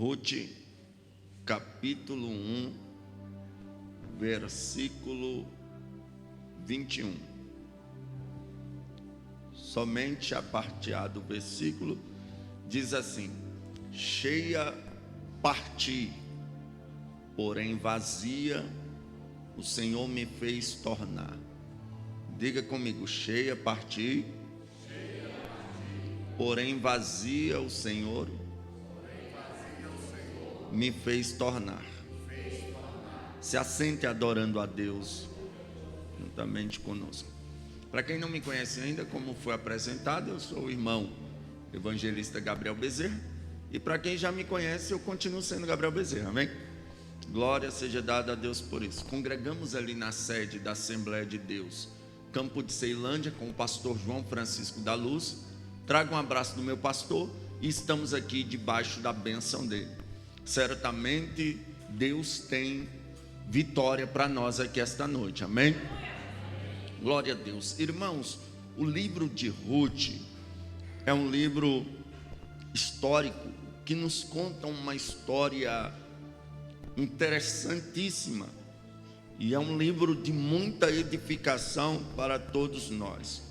Ruth, capítulo 1, versículo 21. Somente a parte A do versículo diz assim: cheia parti, porém vazia o Senhor me fez tornar. Diga comigo: cheia parti, porém vazia o Senhor me fez tornar. Se assente adorando a Deus juntamente conosco. Para quem não me conhece ainda, como foi apresentado, eu sou o irmão evangelista Gabriel Bezerra. E para quem já me conhece, eu continuo sendo Gabriel Bezerra, amém? Glória seja dada a Deus por isso. Congregamos ali na sede da Assembleia de Deus, Campo de Ceilândia, com o pastor João Francisco da Luz. Trago um abraço do meu pastor e estamos aqui debaixo da bênção dele. Certamente Deus tem vitória para nós aqui esta noite, amém? Glória a Deus. Irmãos, o livro de Ruth é um livro histórico que nos conta uma história interessantíssima e é um livro de muita edificação para todos nós.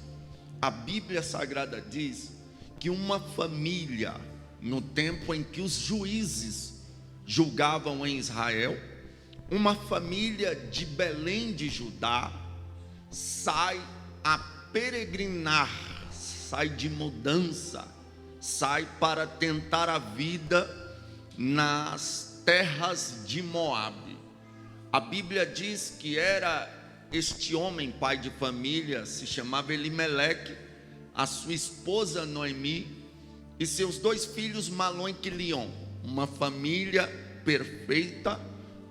A Bíblia Sagrada diz que uma família, no tempo em que os juízes julgavam em Israel, uma família de Belém de Judá sai a peregrinar, sai de mudança, sai para tentar a vida nas terras de Moabe. A Bíblia diz que era este homem, pai de família, se chamava Elimeleque, a sua esposa Noemi e seus dois filhos Malom e Quilion. Uma família perfeita,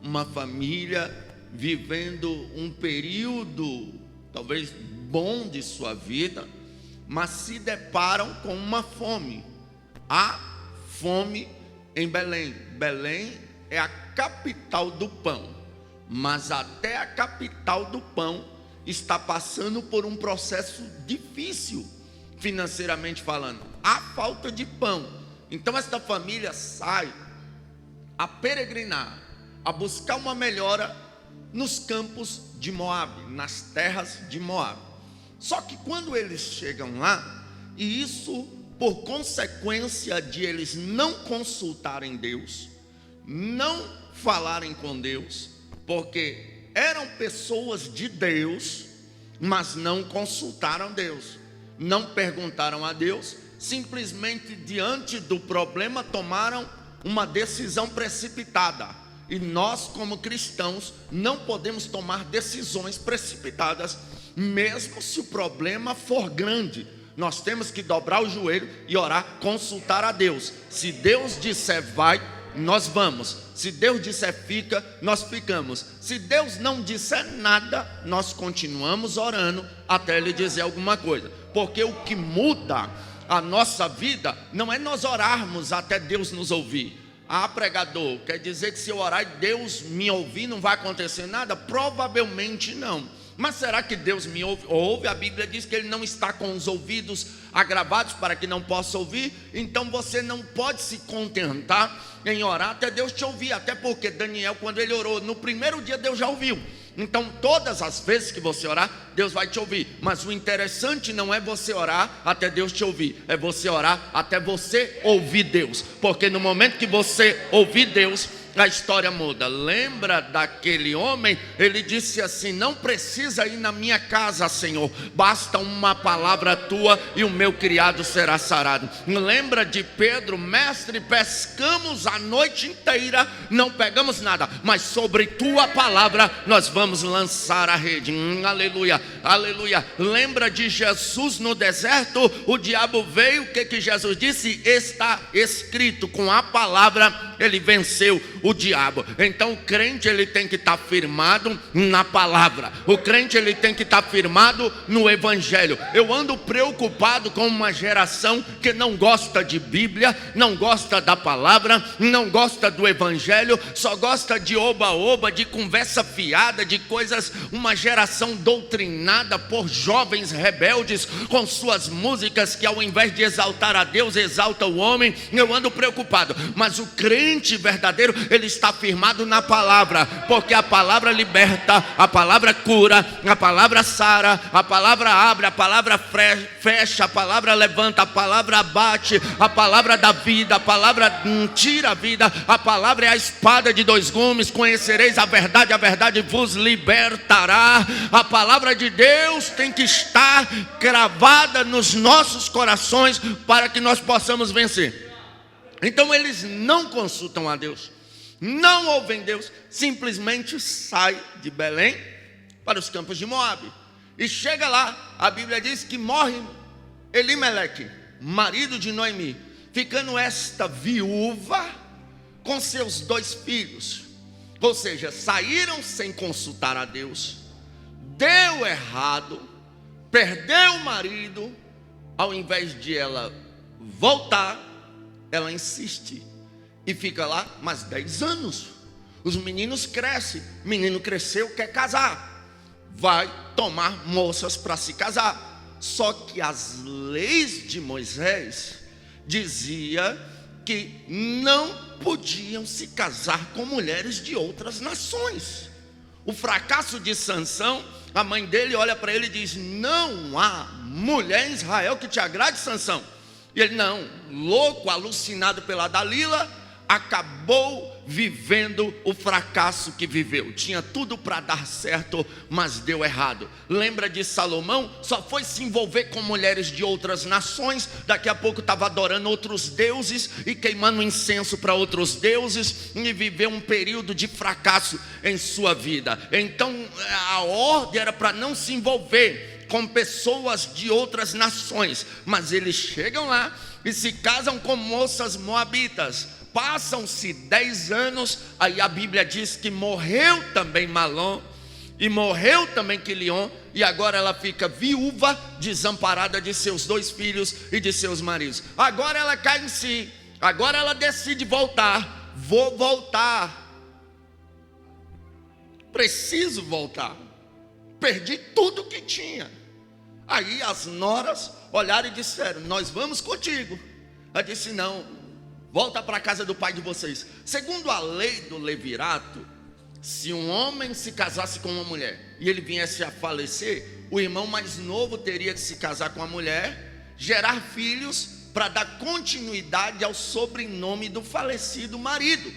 uma família vivendo um período talvez bom de sua vida, mas se deparam com uma fome. Há fome em Belém. Belém é a capital do pão, mas até a capital do pão está passando por um processo difícil, financeiramente falando. Há falta de pão. Então esta família sai a peregrinar, a buscar uma melhora nos campos de Moabe, nas terras de Moabe. Só que quando eles chegam lá, e isso por consequência de eles não consultarem Deus, não falarem com Deus, porque eram pessoas de Deus, mas não consultaram Deus, não perguntaram a Deus, simplesmente diante do problema tomaram uma decisão precipitada. E nós, como cristãos, não podemos tomar decisões precipitadas, mesmo se o problema for grande. Nós temos que dobrar o joelho e orar, consultar a Deus. Se Deus disser vai, nós vamos. Se Deus disser fica, nós ficamos. Se Deus não disser nada, nós continuamos orando até Ele dizer alguma coisa. Porque o que muda a nossa vida não é nós orarmos até Deus nos ouvir. Ah, pregador, quer dizer que se eu orar e Deus me ouvir, não vai acontecer nada? Provavelmente não. Mas será que Deus me ouve? Ouve, a Bíblia diz que Ele não está com os ouvidos agravados para que não possa ouvir. Então você não pode se contentar em orar até Deus te ouvir. Até porque Daniel, quando ele orou, no primeiro dia Deus já ouviu. Então todas as vezes que você orar, Deus vai te ouvir. Mas o interessante não é você orar até Deus te ouvir, é você orar até você ouvir Deus. Porque no momento que você ouvir Deus, a história muda. Lembra daquele homem? Ele disse assim: não precisa ir na minha casa, Senhor, basta uma palavra tua e o meu criado será sarado. Lembra de Pedro? Mestre, pescamos a noite inteira, não pegamos nada, mas sobre tua palavra nós vamos lançar a rede. Aleluia, aleluia. Lembra de Jesus no deserto? O diabo veio, o que Jesus disse? Está escrito, com a palavra ele venceu o diabo. Então o crente ele tem que estar firmado na palavra. O crente ele tem que estar firmado no evangelho. Eu ando preocupado com uma geração que não gosta de Bíblia, não gosta da palavra, não gosta do evangelho, só gosta de oba-oba, de conversa fiada, de coisas, uma geração doutrinada por jovens rebeldes com suas músicas que ao invés de exaltar a Deus, exalta o homem. Eu ando preocupado, mas o crente verdadeiro, ele está firmado na palavra, porque a palavra liberta, a palavra cura, a palavra sara, a palavra abre, a palavra fecha, a palavra levanta, a palavra abate, a palavra dá vida, a palavra tira a vida, a palavra é a espada de dois gumes. Conhecereis a verdade vos libertará. A palavra de Deus tem que estar cravada nos nossos corações para que nós possamos vencer. Então eles não consultam a Deus, não ouvem Deus, simplesmente sai de Belém para os campos de Moabe. E chega lá, a Bíblia diz que morre Elimeleque, marido de Noemi, ficando esta viúva com seus 2 filhos. Ou seja, saíram sem consultar a Deus, deu errado, perdeu o marido. Ao invés de ela voltar, ela insiste e fica lá mais 10 anos. Os meninos crescem, menino cresceu, quer casar, vai tomar moças para se casar. Só que as leis de Moisés dizia que não podiam se casar com mulheres de outras nações. O fracasso de Sansão, a mãe dele olha para ele e diz: não há mulher em Israel que te agrade, Sansão. E ele não, louco, alucinado pela Dalila, acabou vivendo o fracasso que viveu. Tinha tudo para dar certo, mas deu errado. Lembra de Salomão? Só foi se envolver com mulheres de outras nações, daqui a pouco estava adorando outros deuses e queimando incenso para outros deuses, e viveu um período de fracasso em sua vida. Então a ordem era para não se envolver com pessoas de outras nações, mas eles chegam lá e se casam com moças moabitas. Passam-se 10 anos, aí a Bíblia diz que morreu também Malom, e morreu também Quilion, e agora ela fica viúva, desamparada de seus 2 filhos e de seus maridos. Agora ela cai em si, agora ela decide voltar. Vou voltar, preciso voltar, perdi tudo que tinha. Aí as noras olharam e disseram: nós vamos contigo. Ela disse: não, volta para a casa do pai de vocês. Segundo a lei do levirato, se um homem se casasse com uma mulher e ele viesse a falecer, o irmão mais novo teria que se casar com a mulher, gerar filhos para dar continuidade ao sobrenome do falecido marido.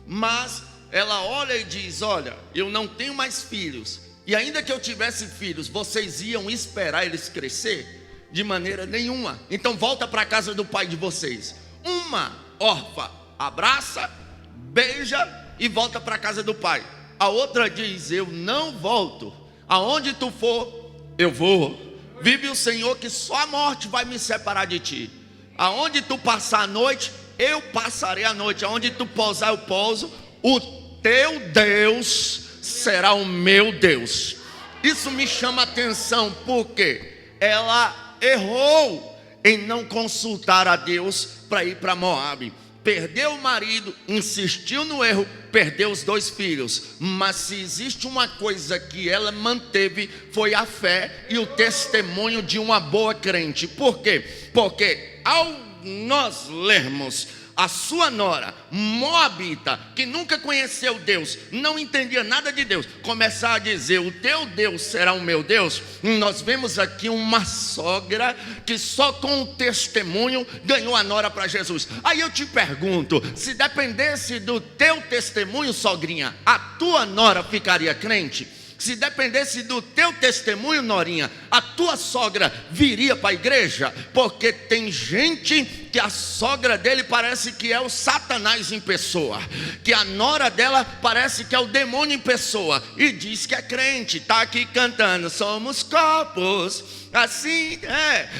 Mas ela olha e diz: olha, eu não tenho mais filhos, e ainda que eu tivesse filhos, vocês iam esperar eles crescer? De maneira nenhuma. Então volta para a casa do pai de vocês. Uma órfã abraça, beija e volta para a casa do pai. A outra diz: eu não volto, aonde tu for, eu vou. Vive o Senhor que só a morte vai me separar de ti. Aonde tu passar a noite, eu passarei a noite. Aonde tu pousar, eu pouso. O teu Deus será o meu Deus. Isso me chama a atenção, porque ela errou em não consultar a Deus para ir para Moabe. Perdeu o marido, insistiu no erro, perdeu os 2 filhos. Mas se existe uma coisa que ela manteve, foi a fé e o testemunho de uma boa crente. Por quê? Porque ao nós lermos a sua nora, moabita, que nunca conheceu Deus, não entendia nada de Deus, começar a dizer: o teu Deus será o meu Deus. Nós vemos aqui uma sogra que só com o testemunho ganhou a nora para Jesus. Aí eu te pergunto, se dependesse do teu testemunho, sogrinha, a tua nora ficaria crente? Se dependesse do teu testemunho, norinha, a tua sogra viria para a igreja? Porque tem gente que a sogra dele parece que é o Satanás em pessoa, que a nora dela parece que é o demônio em pessoa, e diz que é crente, está aqui cantando, somos corpos, assim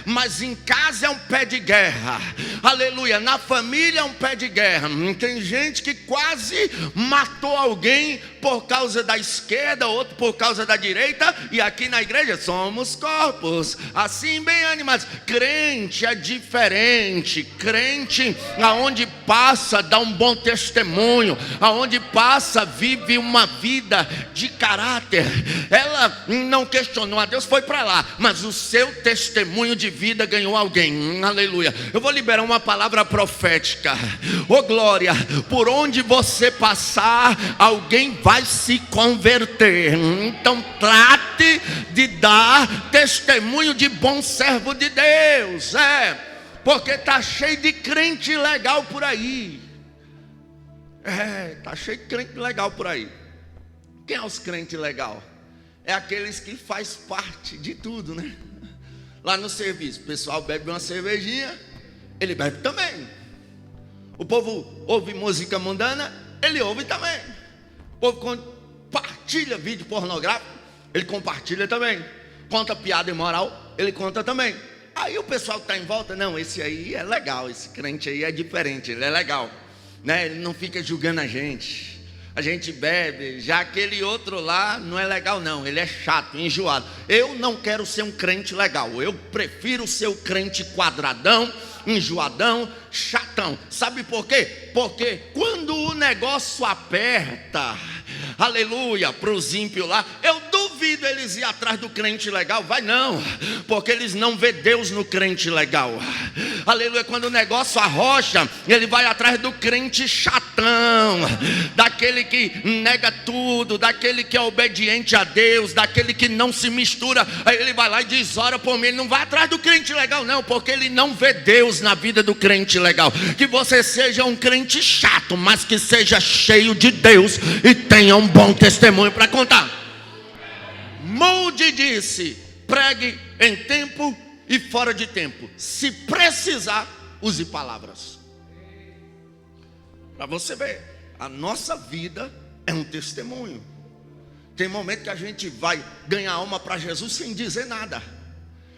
mas em casa é um pé de guerra, aleluia, na família é um pé de guerra. Tem gente que quase matou alguém por causa da esquerda, outro por causa da direita, e aqui na igreja somos corpos, assim bem animados. Crente é diferente, crente aonde passa dá um bom testemunho, aonde passa vive uma vida de caráter. Ela não questionou a Deus, foi para lá, mas o seu testemunho de vida ganhou alguém, aleluia. Eu vou liberar uma palavra profética, glória, por onde você passar, alguém vai se converter. Então trate de dar testemunho de bom servo de Deus, porque está cheio de crente legal por aí, está cheio de crente legal por aí. Quem é os crentes legal? É aqueles que faz parte de tudo, né? Lá no serviço, o pessoal bebe uma cervejinha, ele bebe também. O povo ouve música mundana, ele ouve também. O povo compartilha vídeo pornográfico, ele compartilha também. Conta piada imoral, ele conta também. Aí o pessoal que está em volta, não, esse aí é legal, esse crente aí é diferente, ele é legal, né? Ele não fica julgando a gente bebe, já aquele outro lá não é legal não, ele é chato, enjoado. Eu não quero ser um crente legal, eu prefiro ser o crente quadradão, enjoadão, chatão. Sabe por quê? Porque quando o negócio aperta, aleluia, para os ímpios lá, eu duvido eles ir atrás do crente legal. Vai não, porque eles não vê Deus no crente legal, aleluia. Quando o negócio arrocha, ele vai atrás do crente chatão, daquele que nega tudo, daquele que é obediente a Deus, daquele que não se mistura. Aí ele vai lá e diz, ora por mim. Ele não vai atrás do crente legal não, porque ele não vê Deus na vida do crente legal. Que você seja um crente chato, mas que seja cheio de Deus e tenha um bom testemunho para contar. Moody disse, pregue em tempo e fora de tempo, se precisar, use palavras. Para você ver, a nossa vida é um testemunho. Tem momento que a gente vai ganhar alma para Jesus sem dizer nada.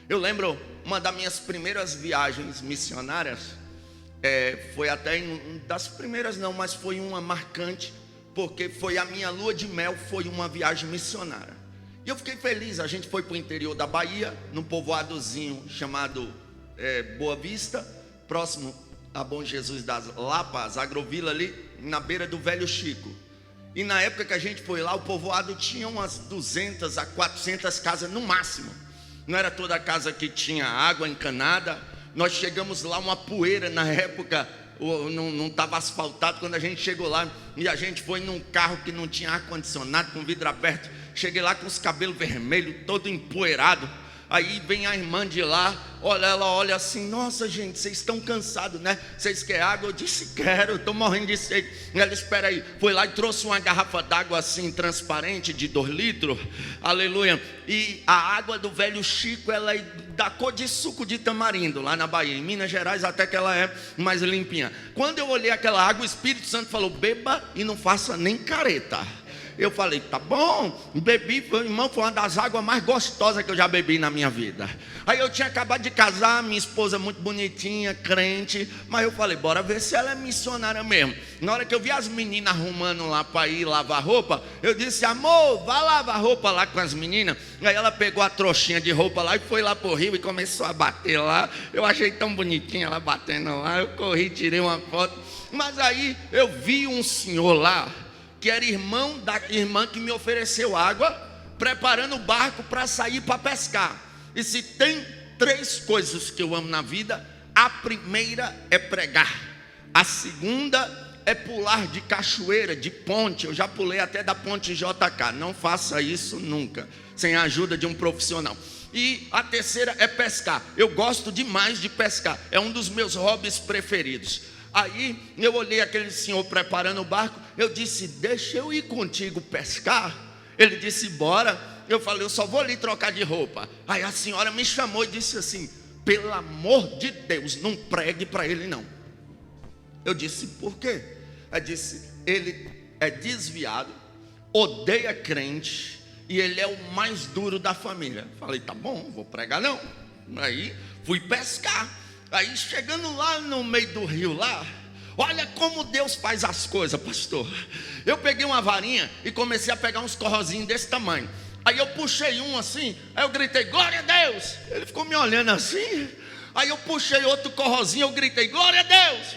Eu lembro uma das minhas primeiras viagens missionárias, foi até das primeiras não, mas foi uma marcante, porque foi a minha lua de mel, foi uma viagem missionária. E eu fiquei feliz. A gente foi para o interior da Bahia, num povoadozinho chamado Boa Vista, próximo a Bom Jesus das Lapas, Agrovila, ali na beira do Velho Chico. E na época que a gente foi lá, o povoado tinha umas 200 a 400 casas no máximo. Não era toda a casa que tinha água encanada. Nós chegamos lá, uma poeira na época, não estava asfaltado. Quando a gente chegou lá, e a gente foi num carro que não tinha ar-condicionado, com vidro aberto. Cheguei lá com os cabelos vermelhos, todo empoeirado. Aí vem a irmã de lá, olha, ela olha assim, nossa gente, vocês estão cansados, né? Vocês querem água? Eu disse, quero, eu estou morrendo de sede. Ela, espera aí, foi lá e trouxe uma garrafa d'água assim, transparente, de 2 litros, aleluia. E a água do Velho Chico, ela é da cor de suco de tamarindo, lá na Bahia. Em Minas Gerais até que ela é mais limpinha. Quando eu olhei aquela água, o Espírito Santo falou, beba e não faça nem careta. Eu falei, tá bom, bebi, irmão, foi uma das águas mais gostosas que eu já bebi na minha vida. Aí eu tinha acabado de casar, minha esposa muito bonitinha, crente, mas eu falei, bora ver se ela é missionária mesmo. Na hora que eu vi as meninas arrumando lá para ir lavar roupa, eu disse, amor, vá lavar roupa lá com as meninas. Aí ela pegou a trouxinha de roupa lá e foi lá pro rio e começou a bater lá. Eu achei tão bonitinha ela batendo lá, eu corri, tirei uma foto. Mas aí eu vi um senhor lá, que era irmão da irmã que me ofereceu água, preparando o barco para sair para pescar. E se tem 3 coisas que eu amo na vida, a primeira é pregar, a segunda é pular de cachoeira, de ponte. Eu já pulei até da ponte JK, não faça isso nunca, sem a ajuda de um profissional. E a terceira é pescar. Eu gosto demais de pescar, é um dos meus hobbies preferidos. Aí eu olhei aquele senhor preparando o barco, eu disse, deixa eu ir contigo pescar. Ele disse, bora. Eu falei, eu só vou ali trocar de roupa. Aí a senhora me chamou e disse assim, pelo amor de Deus, não pregue para ele não. Eu disse, por quê? Ela disse, ele é desviado, odeia crente, e ele é o mais duro da família. Falei, tá bom, vou pregar não. Aí fui pescar. Aí chegando lá no meio do rio lá, olha como Deus faz as coisas, pastor. Eu peguei uma varinha e comecei a pegar uns corrozinhos desse tamanho. Aí eu puxei um assim, aí eu gritei, glória a Deus. Ele ficou me olhando assim. Aí eu puxei outro corrozinho, eu gritei, glória a Deus.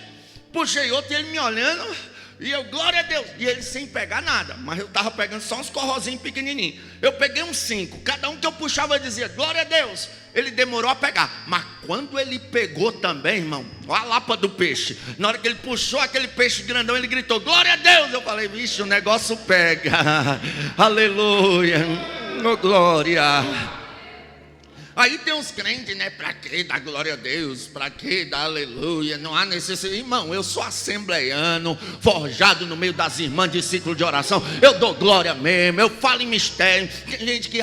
Puxei outro e ele me olhando, e eu, glória a Deus. E ele sem pegar nada, mas eu estava pegando só uns corrozinhos pequenininhos. Eu peguei uns 5, cada um que eu puxava eu dizia, glória a Deus. Ele demorou a pegar, mas quando ele pegou também, irmão, olha a lapa do peixe. Na hora que ele puxou aquele peixe grandão, ele gritou, glória a Deus. Eu falei, vixe, o negócio pega. Aleluia, oh, glória. Aí tem uns crentes, né? Para que dar glória a Deus? Para que dar aleluia? Não há necessidade. Irmão, eu sou assembleiano, forjado no meio das irmãs de ciclo de oração. Eu dou glória mesmo, eu falo em mistério. Tem gente que,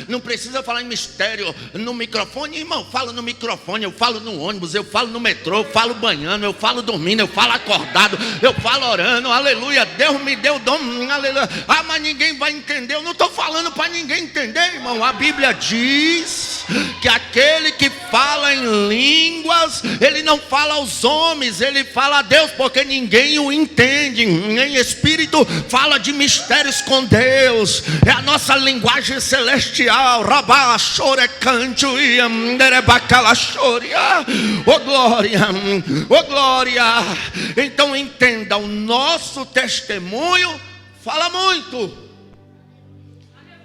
não precisa falar em mistério no microfone. Irmão, falo no microfone, eu falo no ônibus, eu falo no metrô, eu falo banhando, eu falo dormindo, eu falo acordado, eu falo orando, aleluia. Deus me deu dom, aleluia. Mas ninguém vai entender. Eu não estou falando para ninguém entender, irmão. A Bíblia diz que aquele que fala em línguas, ele não fala aos homens, ele fala a Deus, porque ninguém o entende. Em espírito fala de mistérios com Deus, é a nossa linguagem celestial. Oh glória, oh glória. Então entenda, o nosso testemunho fala muito.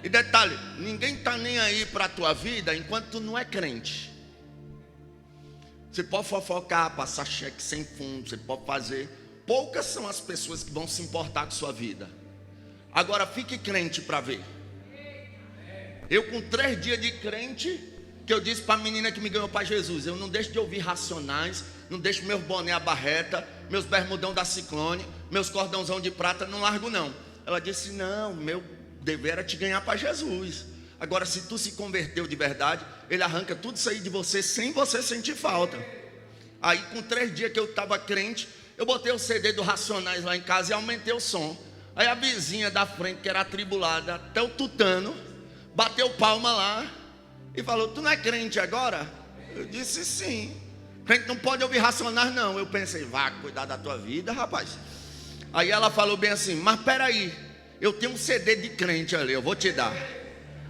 E detalhe, ninguém está nem aí para a tua vida enquanto tu não é crente. Você pode fofocar, passar cheque sem fundo, você pode fazer. Poucas são as pessoas que vão se importar com sua vida. Agora fique crente para ver. Eu com 3 dias de crente, que eu disse para a menina que me ganhou para Jesus, eu não deixo de ouvir Racionais, não deixo meus boné a barreta, meus bermudão da Ciclone, meus cordãozão de prata, não largo não. Ela disse, não, meu dever era te ganhar para Jesus. Agora, se tu se converteu de verdade, ele arranca tudo isso aí de você sem você sentir falta. Aí com 3 dias que eu estava crente, eu botei o CD do Racionais lá em casa e aumentei o som. Aí a vizinha da frente, que era atribulada, até o tutano, bateu palma lá e falou, tu não é crente agora? Eu disse sim. Crente não pode ouvir Racionais não. Eu pensei, vá cuidar da tua vida, rapaz. Aí ela falou bem assim, mas peraí, eu tenho um CD de crente ali, eu vou te dar.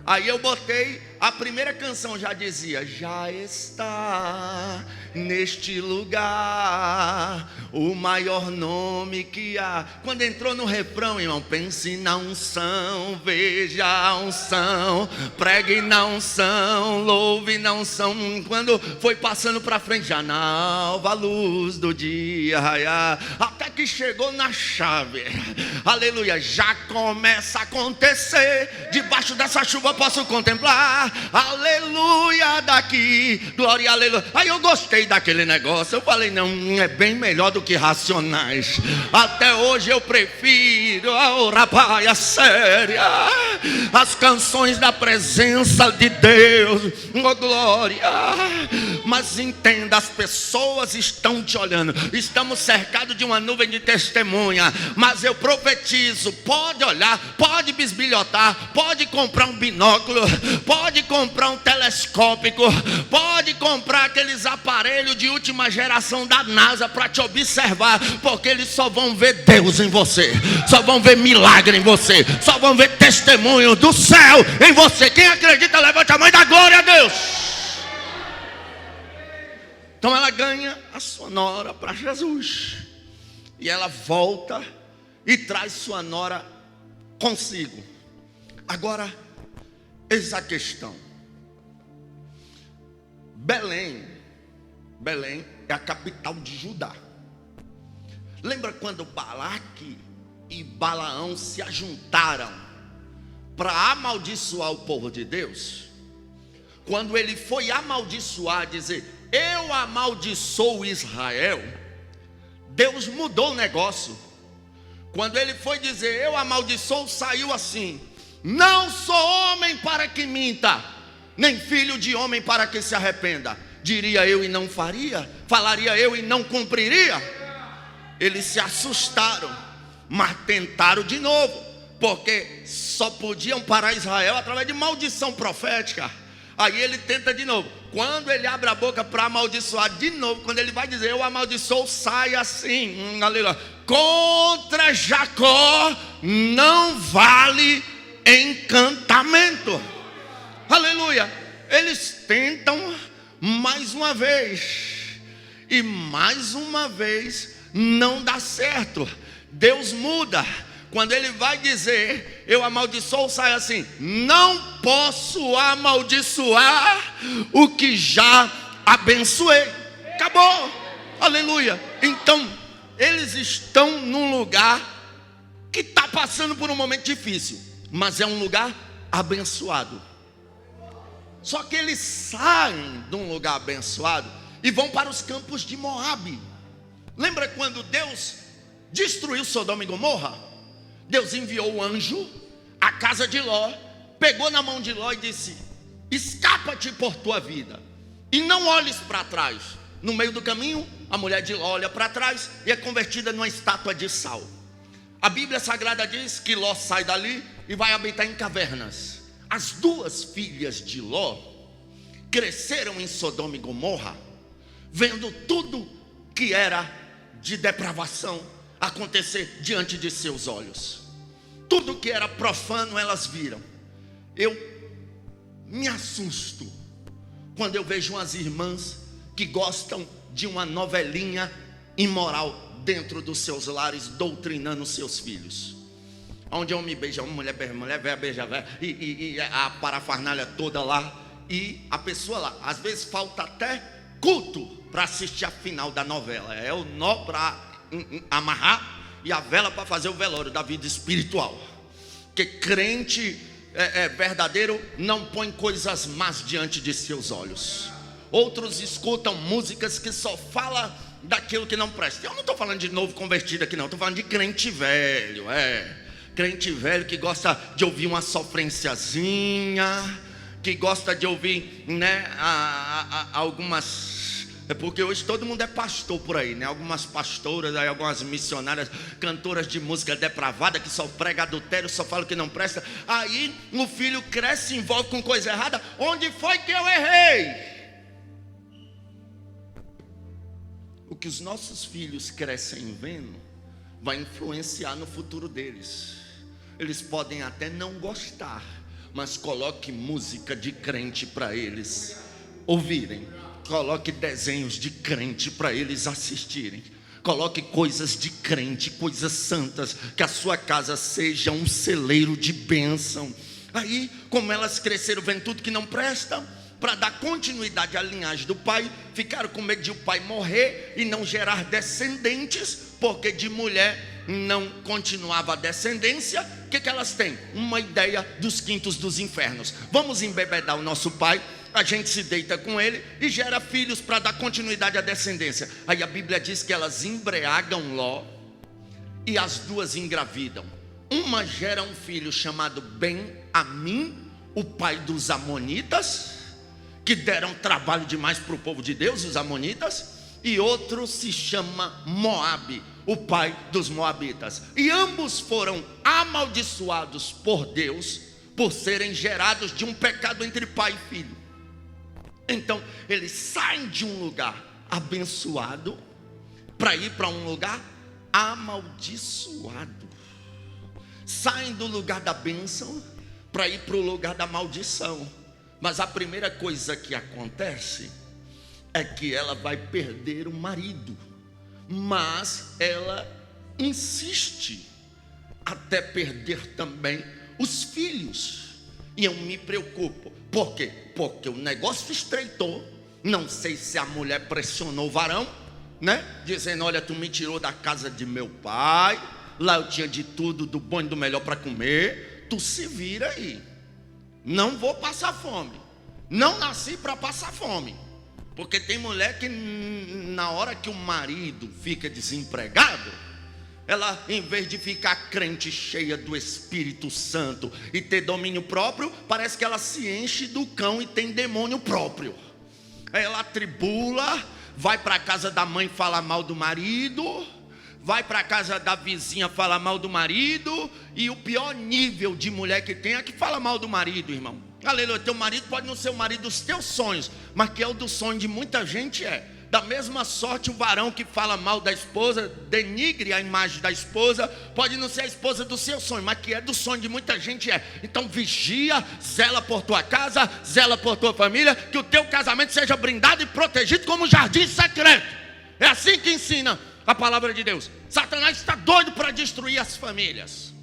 Aí eu botei, a primeira canção já dizia, já está neste lugar o maior nome que há. Quando entrou no refrão, irmão, pense na unção, veja a unção, pregue na unção, louve na unção. Quando foi passando para frente, já na alva luz do dia, até que chegou na chave, aleluia, já começa a acontecer, debaixo dessa chuva posso contemplar, aleluia, daqui, glória, aleluia. Aí eu gostei daquele negócio, eu falei, não, é bem melhor do que Racionais. Até hoje eu prefiro, oh rapaz, séria, as canções da presença de Deus, oh glória. Mas entenda, as pessoas estão te olhando, estamos cercados de uma nuvem de testemunha, mas eu profetizo, pode olhar, pode bisbilhotar, pode comprar um binóculo, pode comprar um telescópico, pode comprar aqueles aparelhos de última geração da NASA para te observar, porque eles só vão ver Deus em você, só vão ver milagre em você, só vão ver testemunho do céu em você. Quem acredita, levante a mão e dá glória a Deus. Então ela ganha a sua nora para Jesus, e ela volta e traz sua nora consigo. Agora, eis a questão. Belém é a capital de Judá. Lembra quando Balaque e Balaão se ajuntaram para amaldiçoar o povo de Deus? Quando ele foi amaldiçoar, dizer, eu amaldiçoo Israel, Deus mudou o negócio. Quando ele foi dizer, eu amaldiçoo, saiu assim, não sou homem para que minta, nem filho de homem para que se arrependa. Diria eu e não faria? Falaria eu e não cumpriria? Eles se assustaram, mas tentaram de novo, porque só podiam parar Israel através de maldição profética. Aí ele tenta de novo. Quando ele abre a boca para amaldiçoar de novo, quando ele vai dizer eu amaldiçoo, sai assim, aleluia: contra Jacó não vale encantamento. Aleluia. Eles tentam mais uma vez, e mais uma vez não dá certo. Deus muda. Quando ele vai dizer eu amaldiçoo, sai assim: não posso amaldiçoar o que já abençoei. Acabou. Aleluia. Então eles estão num lugar que está passando por um momento difícil, mas é um lugar abençoado. Só que eles saem de um lugar abençoado e vão para os campos de Moabe. Lembra quando Deus destruiu Sodoma e Gomorra? Deus enviou o anjo à casa de Ló, pegou na mão de Ló e disse: escapa-te por tua vida e não olhes para trás. No meio do caminho, a mulher de Ló olha para trás e é convertida numa estátua de sal. A Bíblia Sagrada diz que Ló sai dali e vai habitar em cavernas. As duas filhas de Ló cresceram em Sodoma e Gomorra, vendo tudo que era de depravação acontecer diante de seus olhos. Tudo que era profano elas viram. Eu me assusto quando eu vejo umas irmãs que gostam de uma novelinha imoral dentro dos seus lares, doutrinando seus filhos. Onde homem beija uma mulher velha beija velha, e a parafernália toda lá, e a pessoa lá, às vezes falta até culto para assistir a final da novela. É o nó para amarrar e a vela para fazer o velório da vida espiritual. Porque crente verdadeiro não põe coisas más diante de seus olhos. Outros escutam músicas que só falam daquilo que não presta. Eu não estou falando de novo convertido aqui não, estou falando de crente velho. Crente velho que gosta de ouvir uma sofrênciazinha, que gosta de ouvir, né, algumas... É porque hoje todo mundo é pastor por aí, né? Algumas pastoras, aí algumas missionárias, cantoras de música depravada, que só prega adultério, só fala que não presta. Aí o filho cresce, se envolve com coisa errada. Onde foi que eu errei? O que os nossos filhos crescem vendo vai influenciar no futuro deles. Eles podem até não gostar, mas coloque música de crente para eles ouvirem. Coloque desenhos de crente para eles assistirem. Coloque coisas de crente, coisas santas, que a sua casa seja um celeiro de bênção. Aí, como elas cresceram vendo tudo que não presta, para dar continuidade à linhagem do pai, ficaram com medo de o pai morrer e não gerar descendentes, porque de mulher não continuava a descendência. O que elas têm? Uma ideia dos quintos dos infernos. Vamos embebedar o nosso pai, a gente se deita com ele e gera filhos para dar continuidade à descendência. Aí a Bíblia diz que elas embriagam Ló e as duas engravidam. Uma gera um filho chamado Ben-Amim, o pai dos amonitas, que deram trabalho demais para o povo de Deus, os amonitas. E outro se chama Moabe, o pai dos moabitas. E ambos foram amaldiçoados por Deus por serem gerados de um pecado entre pai e filho. Então eles saem de um lugar abençoado para ir para um lugar amaldiçoado. Saem do lugar da bênção para ir para o lugar da maldição. Mas a primeira coisa que acontece é que ela vai perder o marido, mas ela insiste até perder também os filhos. E eu me preocupo. Por quê? Porque o negócio estreitou. Não sei se a mulher pressionou o varão, né? Dizendo, olha, tu me tirou da casa de meu pai, lá eu tinha de tudo, do bom e do melhor para comer, tu se vira aí. Não vou passar fome. Não nasci para passar fome. Porque tem mulher que na hora que o marido fica desempregado, ela, em vez de ficar crente, cheia do Espírito Santo e ter domínio próprio, parece que ela se enche do cão e tem demônio próprio. ela atribula, vai para a casa da mãe falar mal do marido, vai para a casa da vizinha falar mal do marido, e o pior nível de mulher que tem é que fala mal do marido, irmão. Aleluia, teu marido pode não ser o marido dos teus sonhos, mas que é o do sonho de muita gente é. Da mesma sorte, o varão que fala mal da esposa, denigre a imagem da esposa, pode não ser a esposa do seu sonho, mas que é do sonho de muita gente é. Então vigia, zela por tua casa, zela por tua família, que o teu casamento seja brindado e protegido como um jardim secreto. É assim que ensina a palavra de Deus. Satanás está doido para destruir as famílias,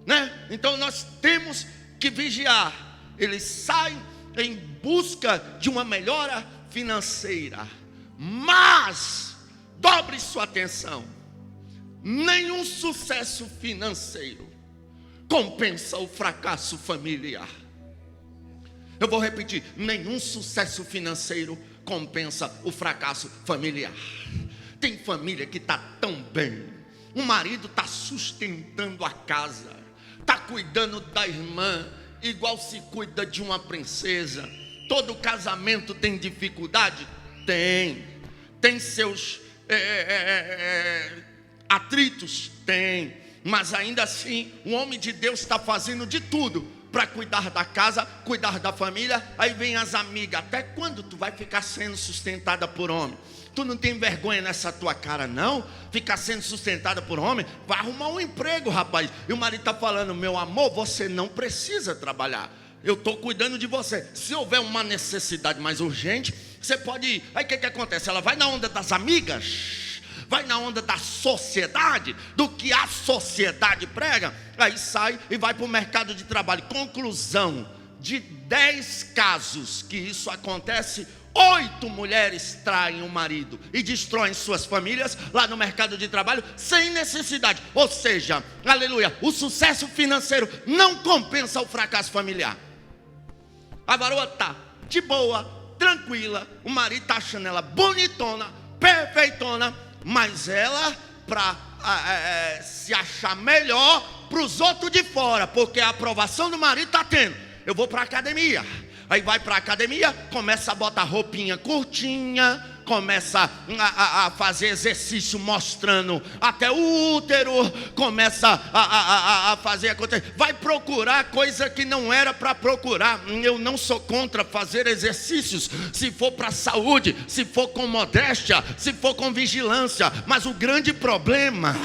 né? Então nós temos que vigiar. Eles saem em busca de uma melhora financeira, mas dobre sua atenção: nenhum sucesso financeiro compensa o fracasso familiar. Eu vou repetir: nenhum sucesso financeiro compensa o fracasso familiar. Tem família que está tão bem, o marido está sustentando a casa, está cuidando da irmã igual se cuida de uma princesa. Todo casamento tem dificuldade? Tem seus atritos? Tem. Mas ainda assim, o homem de Deus está fazendo de tudo para cuidar da casa, cuidar da família. Aí vem as amigas: até quando tu vai ficar sendo sustentada por homem? Tu não tem vergonha nessa tua cara não? Ficar sendo sustentada por homem? Vai arrumar um emprego, rapaz. E o marido está falando: meu amor, você não precisa trabalhar, eu estou cuidando de você. Se houver uma necessidade mais urgente, você pode ir. Aí o que acontece? Ela vai na onda das amigas, vai na onda da sociedade, do que a sociedade prega. Aí sai e vai para o mercado de trabalho. Conclusão: de 10 casos que isso acontece, 8 mulheres traem o marido e destroem suas famílias lá no mercado de trabalho sem necessidade. Ou seja, aleluia, o sucesso financeiro não compensa o fracasso familiar. A varoa está de boa, tranquila, o marido está achando ela bonitona, perfeitona, mas ela, para se achar melhor para os outros de fora, porque a aprovação do marido está tendo: eu vou para a academia. Aí vai para a academia, começa a botar roupinha curtinha, começa a fazer exercício mostrando até o útero, começa a fazer acontecer, vai procurar coisa que não era para procurar. Eu não sou contra fazer exercícios, se for para a saúde, se for com modéstia, se for com vigilância, mas o grande problema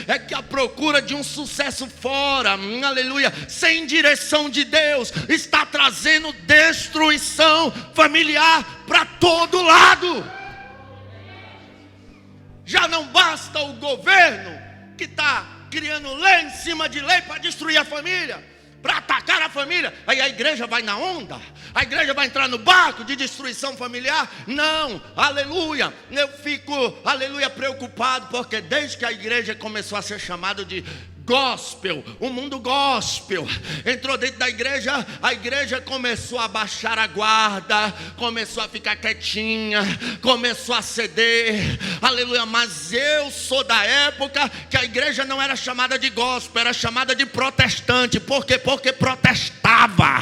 é que a procura de um sucesso fora, aleluia, sem direção de Deus, está trazendo destruição familiar para todo lado. Já não basta o governo que está criando lei em cima de lei para destruir a família, para atacar a família. Aí a igreja vai na onda, a igreja vai entrar no barco de destruição familiar. Não, aleluia. Eu fico, aleluia, preocupado, porque desde que a igreja começou a ser chamada de gospel, o mundo gospel entrou dentro da igreja, a igreja começou a baixar a guarda, começou a ficar quietinha, começou a ceder, aleluia. Mas eu sou da época que a igreja não era chamada de gospel, era chamada de protestante. Por quê? Porque protestava,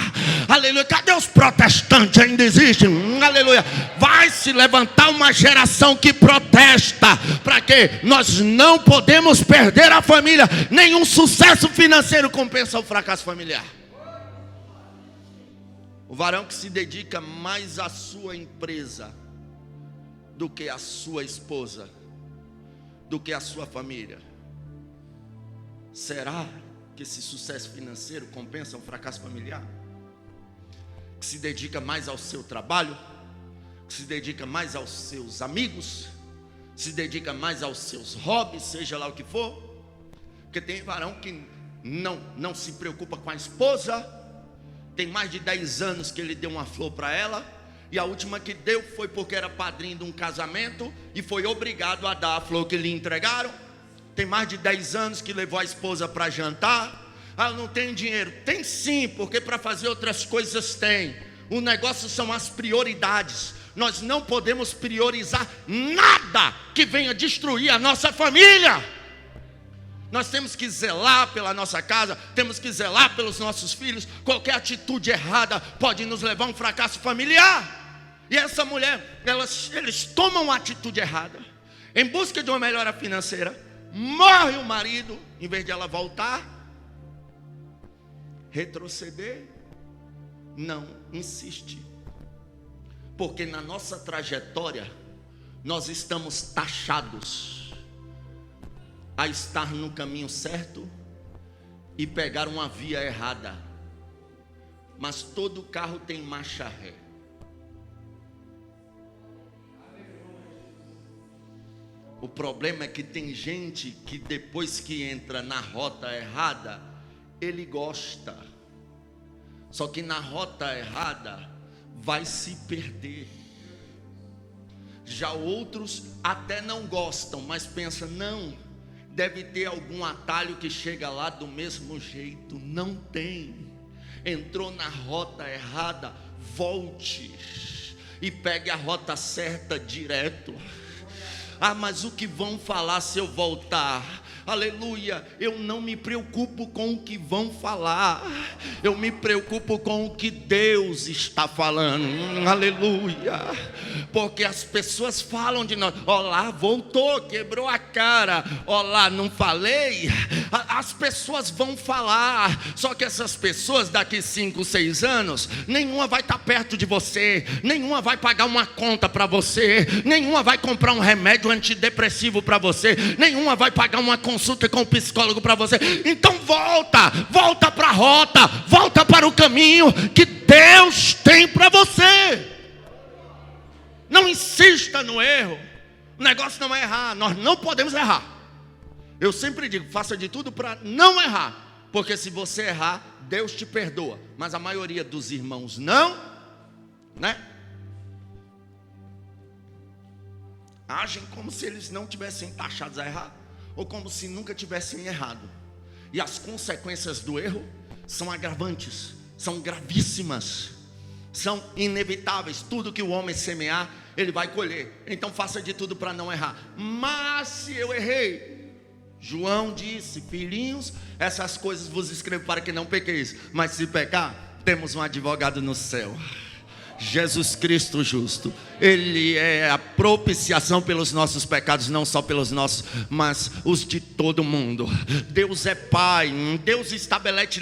aleluia. Cadê os protestantes? Ainda existem? Aleluia. Vai se levantar uma geração que protesta. Para quê? Nós não podemos perder a família. Nenhum sucesso financeiro compensa o fracasso familiar. O varão que se dedica mais à sua empresa do que à sua esposa, do que à sua família, será que esse sucesso financeiro compensa um fracasso familiar? Que se dedica mais ao seu trabalho, que se dedica mais aos seus amigos, se dedica mais aos seus hobbies, seja lá o que for. Porque tem varão que não se preocupa com a esposa. Tem mais de 10 anos que ele deu uma flor para ela, e a última que deu foi porque era padrinho de um casamento e foi obrigado a dar a flor que lhe entregaram. Tem mais de 10 anos que levou a esposa para jantar. Ah, não tem dinheiro. Tem sim, porque para fazer outras coisas tem. O negócio são as prioridades. Nós não podemos priorizar nada que venha destruir a nossa família. Nós temos que zelar pela nossa casa, temos que zelar pelos nossos filhos. Qualquer atitude errada pode nos levar a um fracasso familiar. E essa mulher, eles tomam a atitude errada, em busca de uma melhora financeira. Morre o marido, em vez de ela voltar, retroceder, não, insiste. Porque na nossa trajetória, nós estamos taxados a estar no caminho certo e pegar uma via errada. Mas todo carro tem marcha ré. O problema é que tem gente que depois que entra na rota errada, ele gosta. Só que na rota errada vai se perder. Já outros até não gostam, mas pensam, não, deve ter algum atalho que chega lá do mesmo jeito. Não tem. Entrou na rota errada, volte e pegue a rota certa direto. Ah, mas o que vão falar se eu voltar? Aleluia, eu não me preocupo com o que vão falar, eu me preocupo com o que Deus está falando. Aleluia, porque as pessoas falam de nós, ó lá, voltou, quebrou a cara, ó lá, não falei. As pessoas vão falar, só que essas pessoas daqui 5, 6 anos, nenhuma vai estar perto de você, nenhuma vai pagar uma conta para você, nenhuma vai comprar um remédio antidepressivo para você, nenhuma vai pagar uma consulta com o psicólogo para você. Então volta para a rota, volta para o caminho que Deus tem para você. Não insista no erro. O negócio não é errar, nós não podemos errar. Eu sempre digo, faça de tudo para não errar, porque se você errar, Deus te perdoa, mas a maioria dos irmãos não, né? Agem como se eles não tivessem taxados a errar, ou como se nunca tivessem errado. E as consequências do erro são agravantes, são gravíssimas, são inevitáveis. Tudo que o homem semear, ele vai colher. Então faça de tudo para não errar. Mas se eu errei, João disse, filhinhos, essas coisas vos escrevo para que não pequeis. Mas se pecar, temos um advogado no céu, Jesus Cristo justo. Ele é a propiciação pelos nossos pecados, não só pelos nossos, mas os de todo mundo. Deus é Pai, Deus estabelece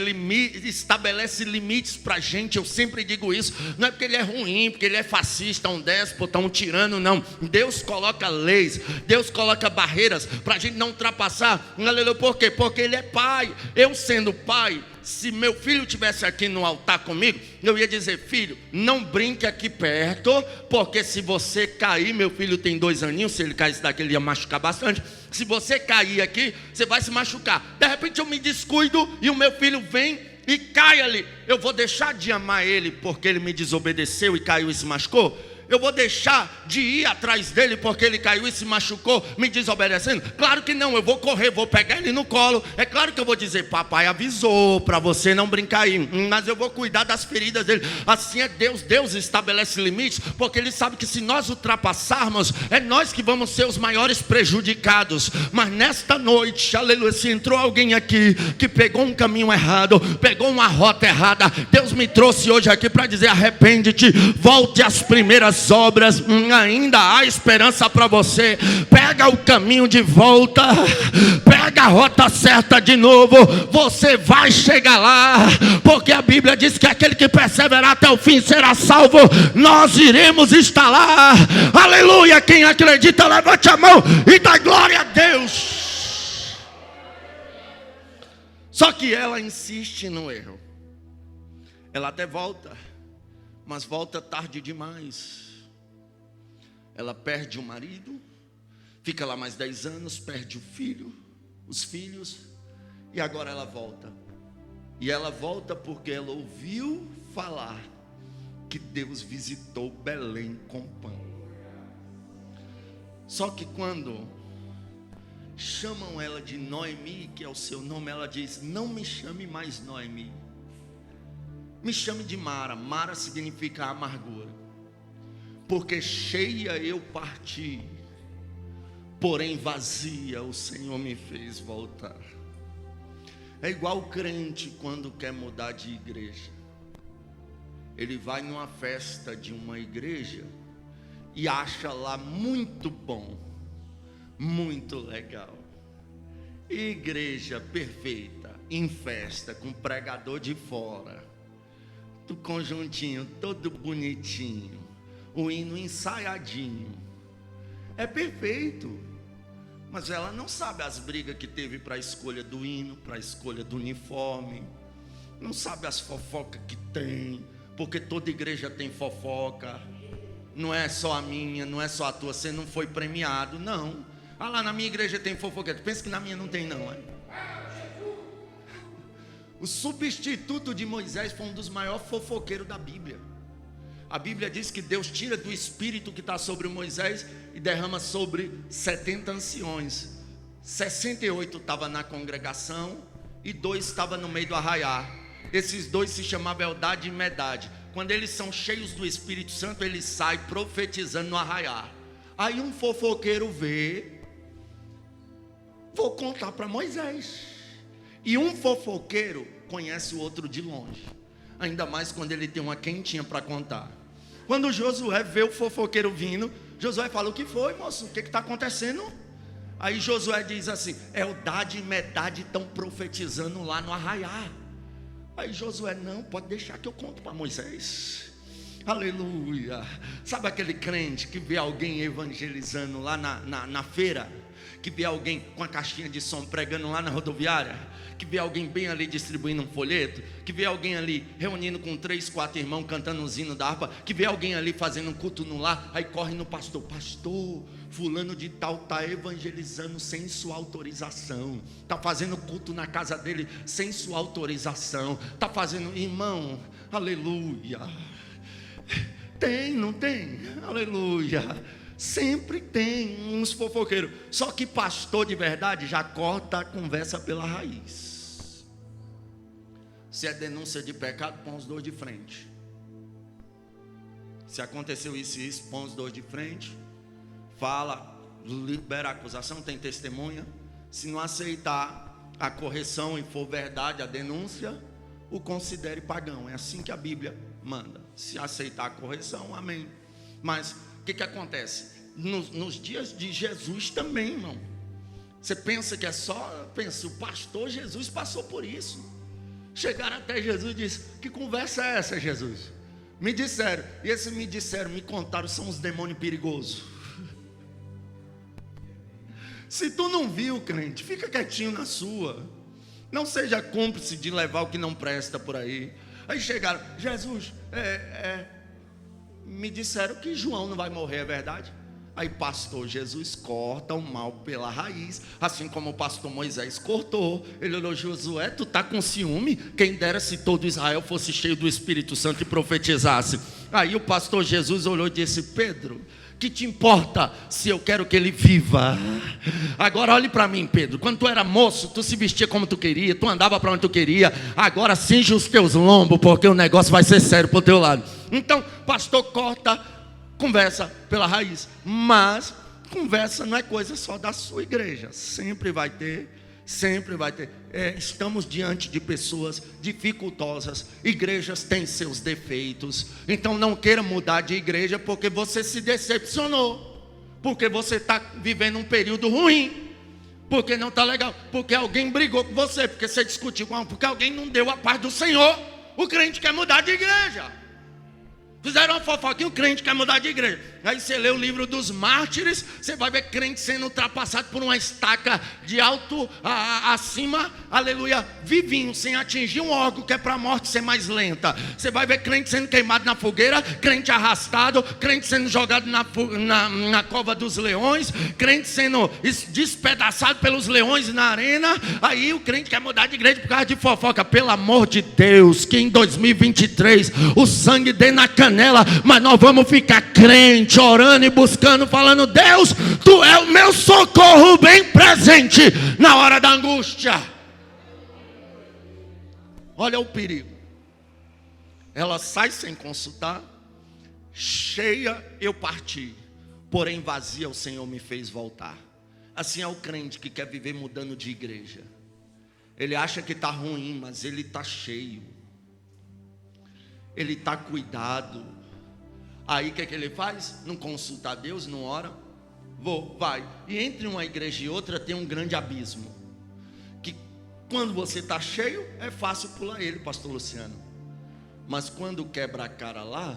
limites para a gente. Eu sempre digo isso, não é porque Ele é ruim, porque Ele é fascista, um déspota, um tirano, não. Deus coloca leis, Deus coloca barreiras para a gente não ultrapassar. Aleluia, por quê? Porque Ele é Pai. Eu sendo Pai, se meu filho estivesse aqui no altar comigo, eu ia dizer, filho, não brinque aqui perto, porque se você cair, meu filho tem 2 aninhos, se ele caísse daqui ele ia machucar bastante. Se você cair aqui, você vai se machucar. De repente eu me descuido e o meu filho vem e cai ali. Eu vou deixar de amar ele porque ele me desobedeceu e caiu e se machucou? Eu vou deixar de ir atrás dele porque ele caiu e se machucou, me desobedecendo? Claro que não, eu vou correr, vou pegar ele no colo. É claro que eu vou dizer, papai avisou para você não brincar aí, mas eu vou cuidar das feridas dele. Assim é Deus. Deus estabelece limites, porque Ele sabe que se nós ultrapassarmos, é nós que vamos ser os maiores prejudicados. Mas nesta noite, aleluia, se entrou alguém aqui que pegou um caminho errado, pegou uma rota errada, Deus me trouxe hoje aqui para dizer, arrepende-te, volte às primeiras obras, ainda há esperança para você. Pega o caminho de volta, pega a rota certa de novo, você vai chegar lá, porque a Bíblia diz que aquele que perseverar até o fim será salvo. Nós iremos estar lá, aleluia. Quem acredita, levante a mão e dá glória a Deus. Só que ela insiste no erro. Ela até volta, mas volta tarde demais. Ela perde o marido, fica lá mais 10 anos, perde o filho, os filhos, e agora ela volta. E ela volta porque ela ouviu falar que Deus visitou Belém com pão. Só que quando chamam ela de Noemi, que é o seu nome, ela diz, não me chame mais Noemi, me chame de Mara. Mara significa amargura. Porque cheia eu parti, porém vazia o Senhor me fez voltar. É igual o crente quando quer mudar de igreja. ele vai numa festa de uma igreja e acha lá muito bom, muito legal. Igreja perfeita, em festa, com pregador de fora, do conjuntinho todo bonitinho, o hino ensaiadinho, é perfeito. Mas ela não sabe as brigas que teve para a escolha do hino, para a escolha do uniforme, não sabe as fofocas que tem, porque toda igreja tem fofoca, não é só a minha, não é só a tua, você não foi premiado, não. Ah, lá na minha igreja tem fofoqueiro, pensa que na minha não tem não, é? O substituto de Moisés foi um dos maiores fofoqueiros da Bíblia. A Bíblia diz que Deus tira do espírito que está sobre Moisés e derrama sobre 70 anciões. 68 estavam na congregação e 2 estavam no meio do arraiá. Esses 2 se chamavam Eldade e Medade. Quando eles são cheios do Espírito Santo, eles saem profetizando no arraiá. Aí um fofoqueiro vê, vou contar para Moisés. E um fofoqueiro conhece o outro de longe, ainda mais quando ele tem uma quentinha para contar. Quando Josué vê o fofoqueiro vindo, Josué fala: o que foi, moço? O que está acontecendo? Aí Josué diz assim: Eldade e Medade estão profetizando lá no arraiá. Aí Josué: não, pode deixar que eu conto para Moisés. Aleluia. Sabe aquele crente que vê alguém evangelizando lá na feira, que vê alguém com a caixinha de som pregando lá na rodoviária, que vê alguém bem ali distribuindo um folheto, que vê alguém ali reunindo com 3, 4 irmãos cantando um hino da harpa, que vê alguém ali fazendo um culto no lar, aí corre no pastor: pastor, fulano de tal está evangelizando sem sua autorização, está fazendo culto na casa dele sem sua autorização, está fazendo, irmão, aleluia. Tem, não tem? Aleluia. Sempre tem uns fofoqueiros. Só que pastor de verdade já corta a conversa pela raiz. Se é denúncia de pecado, põe os 2 de frente. Se aconteceu isso e isso, põe os 2 de frente. Fala, libera a acusação, tem testemunha. Se não aceitar a correção e for verdade a denúncia, o considere pagão. É assim que a Bíblia manda. Se aceitar a correção, amém. Mas o que acontece? Nos dias de Jesus também, irmão. Você pensa que é só... Pensa, o pastor Jesus passou por isso. Chegaram até Jesus e disse: que conversa é essa, Jesus? Me disseram. E esses me disseram, me contaram, são os demônios perigosos. Se tu não viu, crente, fica quietinho na sua. Não seja cúmplice de levar o que não presta por aí. Aí chegaram: Jesus, me disseram que João não vai morrer, é verdade? Aí pastor Jesus corta o mal pela raiz, assim como o pastor Moisés cortou. Ele olhou: Josué, tu tá com ciúme? Quem dera se todo Israel fosse cheio do Espírito Santo e profetizasse. Aí o pastor Jesus olhou e disse: Pedro, que te importa se eu quero que ele viva? Agora olhe para mim, Pedro. Quando tu era moço, tu se vestia como tu queria, tu andava para onde tu queria. Agora cinge os teus lombos, porque o negócio vai ser sério pro teu lado. Então, pastor corta conversa pela raiz. Mas conversa não é coisa só da sua igreja. Sempre vai ter. Estamos diante de pessoas dificultosas. Igrejas têm seus defeitos. Então não queira mudar de igreja porque você se decepcionou, porque você está vivendo um período ruim, porque não está legal, porque alguém brigou com você, porque você discutiu com alguém, porque alguém não deu a paz do Senhor. O crente quer mudar de igreja. Fizeram uma fofoquinha, o crente quer mudar de igreja. Aí você lê o livro dos mártires, você vai ver crente sendo ultrapassado por uma estaca de alto acima, aleluia, vivinho, sem atingir um órgão que é para a morte ser mais lenta. Você vai ver crente sendo queimado na fogueira, crente arrastado, crente sendo jogado na cova dos leões, crente sendo despedaçado pelos leões na arena. Aí o crente quer mudar de igreja por causa de fofoca. Pelo amor de Deus, que em 2023 o sangue dê na canela, mas nós vamos ficar crente, orando e buscando, falando: Deus, tu é o meu socorro bem presente na hora da angústia. Olha o perigo. Ela sai sem consultar. Cheia eu parti, porém vazia o Senhor me fez voltar. Assim é o crente que quer viver mudando de igreja. Ele acha que está ruim, mas ele está cheio. ele está cuidado. Aí o que é que ele faz? Não consulta a Deus, não ora. Vai. E entre uma igreja e outra tem um grande abismo. Que quando você está cheio, é fácil pular ele, pastor Luciano. Mas quando quebra a cara lá,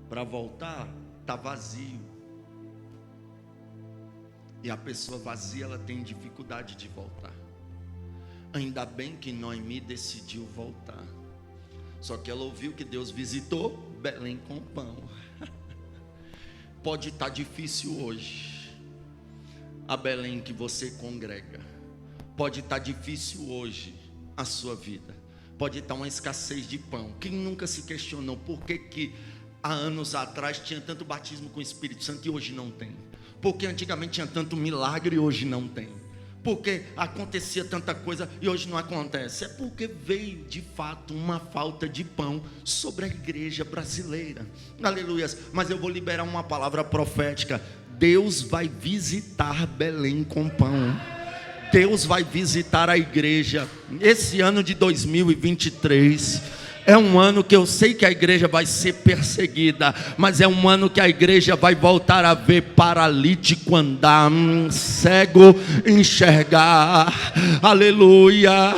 para voltar, está vazio. E a pessoa vazia, ela tem dificuldade de voltar. Ainda bem que Noemi decidiu voltar. Só que ela ouviu que Deus visitou Belém com pão. Pode estar difícil hoje a Belém que você congrega. Pode estar difícil hoje a sua vida. Pode estar uma escassez de pão. Quem nunca se questionou por que há anos atrás tinha tanto batismo com o Espírito Santo e hoje não tem? Porque antigamente tinha tanto milagre e hoje não tem? Porque acontecia tanta coisa e hoje não acontece? É porque veio de fato uma falta de pão sobre a igreja brasileira. Aleluias. Mas eu vou liberar uma palavra profética. Deus vai visitar Belém com pão. Deus vai visitar a igreja. Esse ano de 2023 é um ano que eu sei que a igreja vai ser perseguida, mas é um ano que a igreja vai voltar a ver paralítico andar, cego enxergar, aleluia,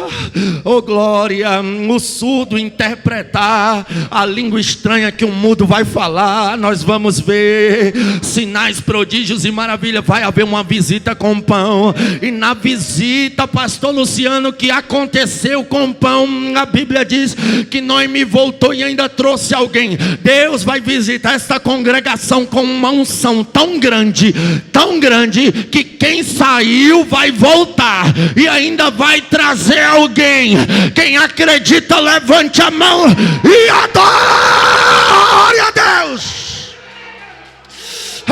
oh glória, o surdo interpretar a língua estranha que o mudo vai falar. Nós vamos ver sinais, prodígios e maravilha. Vai haver uma visita com pão. E na visita, pastor Luciano, que aconteceu com pão, a Bíblia diz que Noemi voltou e ainda trouxe alguém. Deus vai visitar esta congregação com uma unção tão grande, que quem saiu vai voltar e ainda vai trazer alguém. Quem acredita, levante a mão e adore a Deus.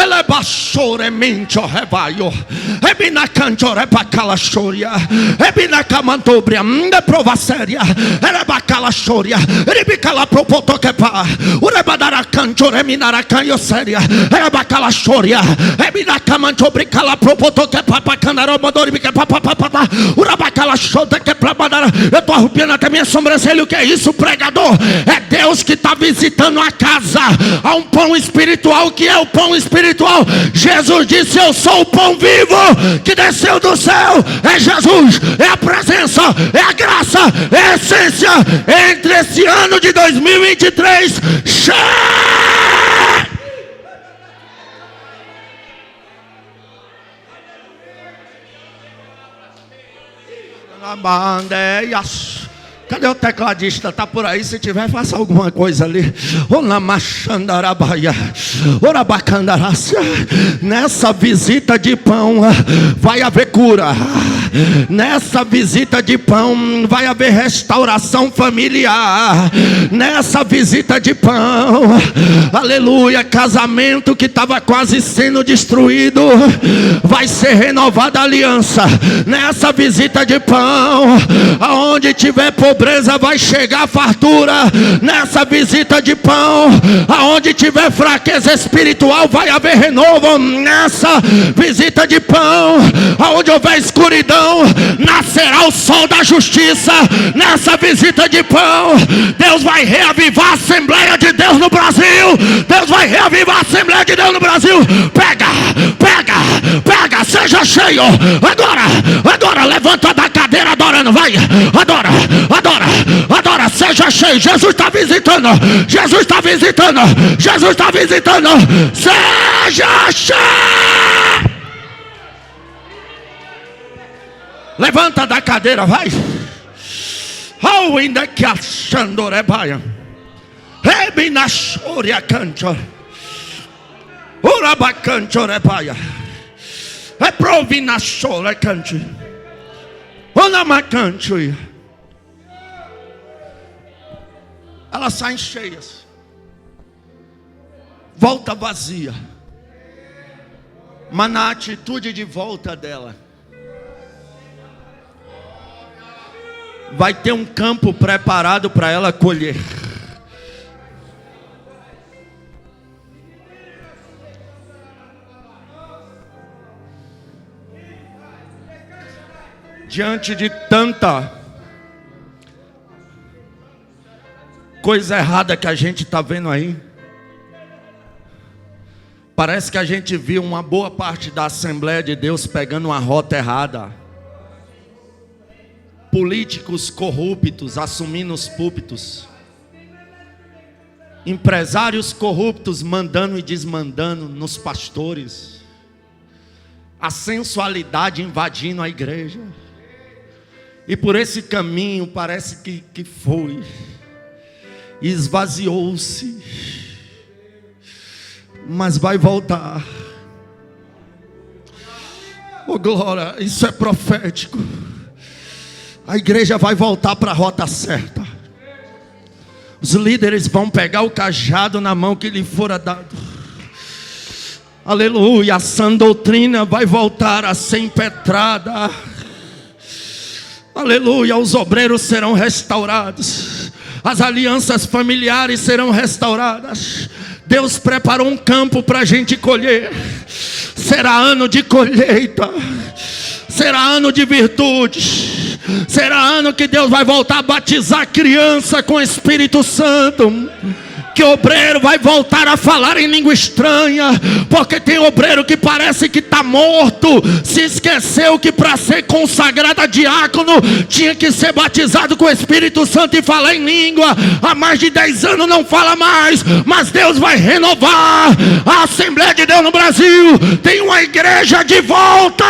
Ele baixore mincho rebaio, ebina canchore bacala choria, ebina camantobria, de prova séria, ele bacala choria, ele bicala propoto que pá, urebadara canchore minara canho séria, ele bacala choria, ebina camantobri cala propoto que pá, canaro modori que pá, urabacala chota que pra badara. Eu tô arrupiando até minha sobrancelha. O que é isso, pregador? É Deus que está visitando a casa. Há um pão espiritual. Que é o pão espiritual? Jesus disse: eu sou o pão vivo que desceu do céu. É Jesus, é a presença, é a graça, é a essência. Entre esse ano de 2023, cadê o tecladista? Está por aí? Se tiver, faça alguma coisa ali. Nessa visita de pão vai haver cura. Nessa visita de pão vai haver restauração familiar. Nessa visita de pão, aleluia, casamento que estava quase sendo destruído, vai ser renovada a aliança. Nessa visita de pão, aonde tiver pobreza, vai chegar fartura. Nessa visita de pão, aonde tiver fraqueza espiritual, vai haver renovo. Nessa visita de pão, aonde houver escuridão, nascerá o sol da justiça. Nessa visita de pão, Deus vai reavivar a Assembleia de Deus no Brasil. Deus vai reavivar a Assembleia de Deus no Brasil. Pega, seja cheio. Agora, levanta da cadeira adorando, vai. Adora, seja cheio. Jesus está visitando. Seja cheio. Levanta da cadeira, vai. Ainda que achando rebaia. Ebinachoria cancho. Urabacancho rebaia. Eprovinachoria cancho. Onamacancho. Elas saem cheias. Volta vazia. Mas na atitude de volta dela, vai ter um campo preparado para ela colher. Diante de tanta coisa errada que a gente está vendo aí. Parece que a gente viu uma boa parte da Assembleia de Deus pegando uma rota errada. Políticos corruptos assumindo os púlpitos. Empresários corruptos mandando e desmandando nos pastores. A sensualidade invadindo a igreja. E por esse caminho parece que foi. Esvaziou-se. Mas vai voltar. Oh glória, isso é profético. A igreja vai voltar para a rota certa. Os líderes vão pegar o cajado na mão que lhe fora dado. Aleluia, a sã doutrina vai voltar a ser impetrada. Aleluia, os obreiros serão restaurados. As alianças familiares serão restauradas. Deus preparou um campo para a gente colher. Será ano de colheita. Será ano de virtude. Será ano que Deus vai voltar a batizar a criança com o Espírito Santo. Que obreiro vai voltar a falar em língua estranha. Porque tem obreiro que parece que está morto. Se esqueceu que para ser consagrado a diácono tinha que ser batizado com o Espírito Santo e falar em língua. Há mais de 10 anos não fala mais. Mas Deus vai renovar a Assembleia de Deus no Brasil. Tem uma igreja de volta.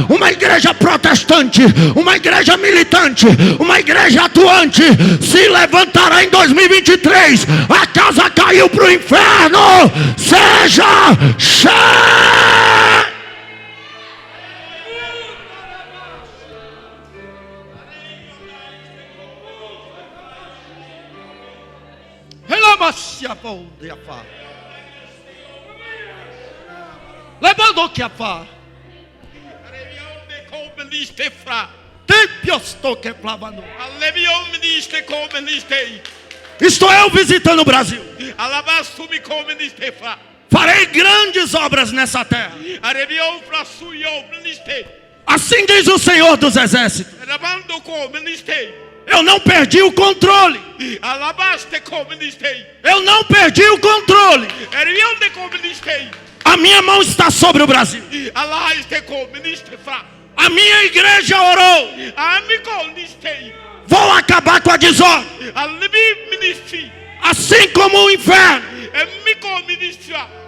Uma igreja protestante. Uma igreja militante. Uma igreja atuante. Se levantará em 2023. A casa caiu para o inferno. Seja cheio. Levando que a fa. Estou eu visitando o Brasil. Farei grandes obras nessa terra. Assim diz o Senhor dos Exércitos. Eu não perdi o controle. Eu não perdi o controle. A minha mão está sobre o Brasil. A minha igreja orou. Vou acabar com a desordem. Assim como o inferno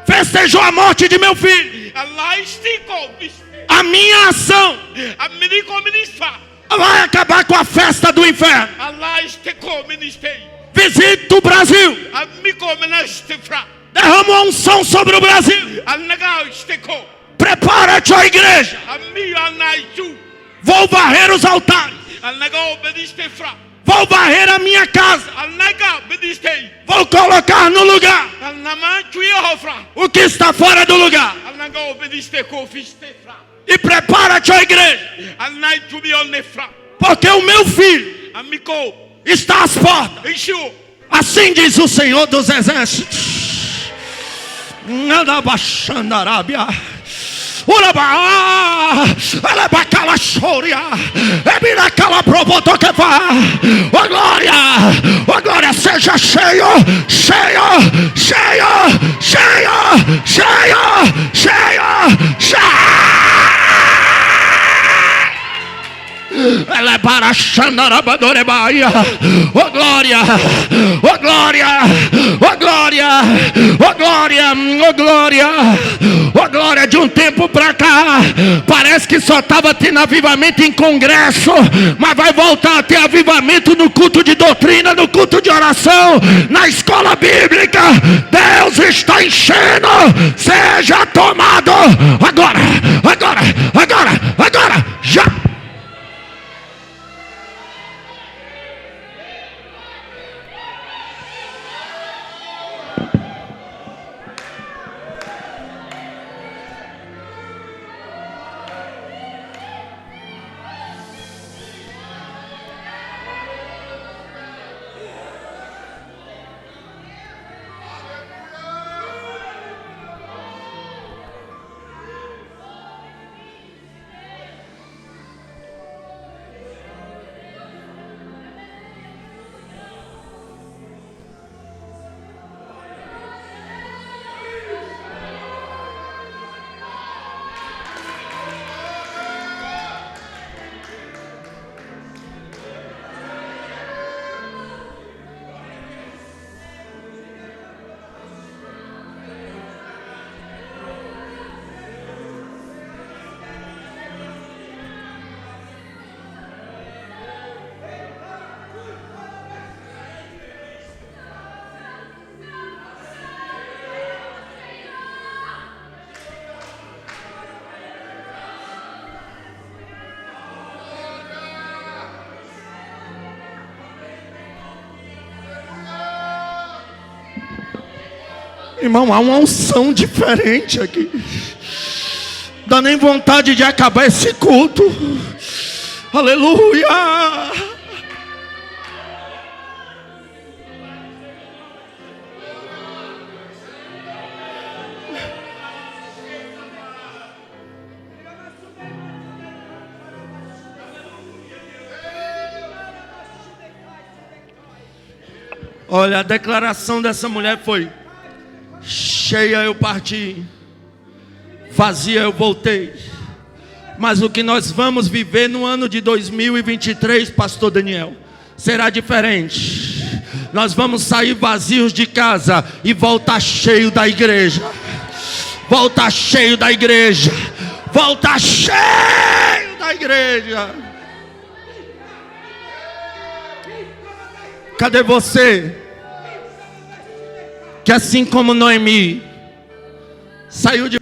festejou a morte de meu filho, a minha ação vai acabar com a festa do inferno. Visita o Brasil. Derrama uma unção sobre o Brasil. Prepara-te, ó igreja. Vou varrer os altares. Vou varrer a minha casa. Vou colocar no lugar o que está fora do lugar. E prepara-te, ó igreja. Porque o meu filho está às portas. Assim diz o Senhor dos Exércitos. Nada baixando a Arábia. Oh glória, seja cheio, cheio, cheio, cheio, cheio, cheio, cheio. Ela é para Xandarabadore Bahia. Oh glória, oh glória, oh glória, oh glória, oh glória, oh glória. De um tempo para cá, parece que só estava tendo avivamento em congresso, mas vai voltar a ter avivamento no culto de doutrina, no culto de oração, na escola bíblica. Deus está enchendo. Seja tomado agora, agora, agora, agora, já. Irmão, há uma unção diferente aqui. Dá nem vontade de acabar esse culto. Aleluia. Olha, a declaração dessa mulher foi: cheia eu parti, vazia eu voltei. Mas o que nós vamos viver no ano de 2023, pastor Daniel, será diferente. Nós vamos sair vazios de casa e voltar cheio da igreja. Voltar cheio da igreja. Voltar cheio da igreja. Cadê você? Que assim como Noemi saiu de